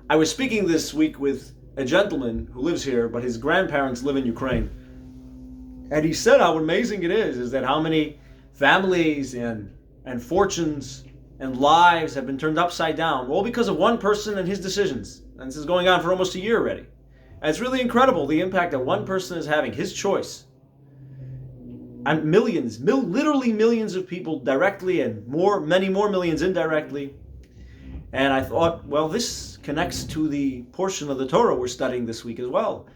I was speaking this week with a gentleman who lives here, but his grandparents live in Ukraine. And he said how amazing it is that how many families and fortunes and lives have been turned upside down, all because of one person and his decisions. And this is going on for almost a year already. And it's really incredible the impact that one person is having, his choice. And millions, literally millions of people directly and many more millions indirectly. And I thought, well, this connects to the portion of the Torah we're studying this week as well.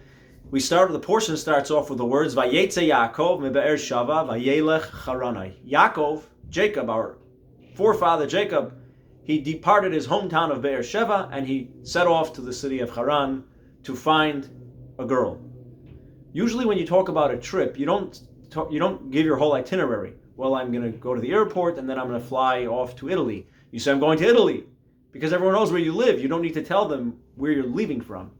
The portion starts off with the words, Vayetze Yaakov mebe'er Shava vayelech Haranai. Yaakov, Jacob, our forefather Jacob, he departed his hometown of Be'er Sheva and he set off to the city of Haran to find a girl. Usually when you talk about a trip, you don't give your whole itinerary. Well, I'm going to go to the airport and then I'm going to fly off to Italy. You say, I'm going to Italy, because everyone knows where you live. You don't need to tell them where you're leaving from.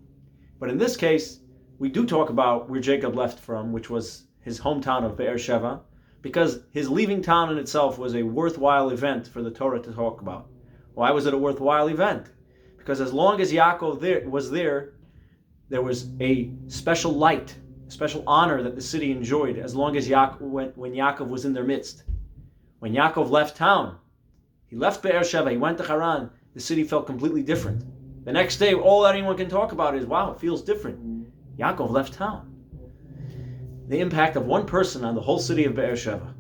But in this case, we do talk about where Jacob left from, which was his hometown of Be'er Sheva, because his leaving town in itself was a worthwhile event for the Torah to talk about. Why was it a worthwhile event? Because as long as Yaakov was there was a special light, a special honor that the city enjoyed, as long as when Yaakov was in their midst. When Yaakov left town, he left Be'er Sheva, he went to Haran, the city felt completely different. The next day, all anyone can talk about is, wow, it feels different. Yaakov left town. The impact of one person on the whole city of Be'er Sheva.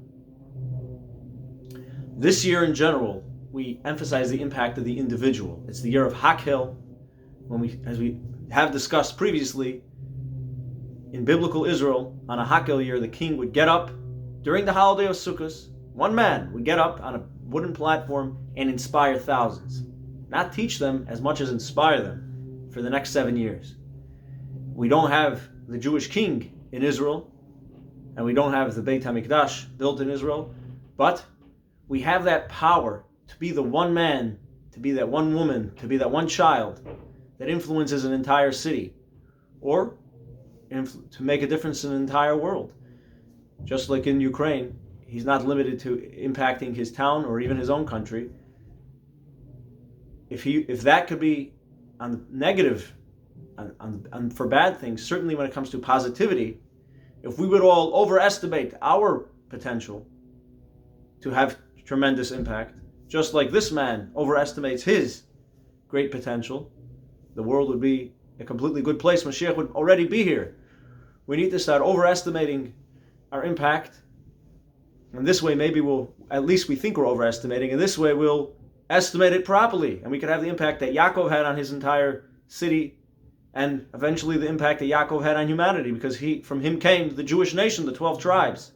This year in general, we emphasize the impact of the individual. It's the year of Hakhel, as we have discussed previously, in biblical Israel, on a Hakhel year, the king would get up during the holiday of Sukkot. One man would get up on a wooden platform and inspire thousands. Not teach them as much as inspire them for the next 7 years. We don't have the Jewish king in Israel, and we don't have the Beit HaMikdash built in Israel, but we have that power to be the one man, to be that one woman, to be that one child that influences an entire city, or to make a difference in an entire world. Just like in Ukraine, he's not limited to impacting his town or even his own country. If that could be on negative, on for bad things, certainly when it comes to positivity, if we would all overestimate our potential to have tremendous impact, just like this man overestimates his great potential, the world would be a completely good place. Mashiach would already be here. We need to start overestimating our impact, and this way maybe at least we think we're overestimating, and this way we'll estimate it properly, and we could have the impact that Yaakov had on his entire city, and eventually the impact that Yaakov had on humanity, because from him came the Jewish nation, the 12 tribes.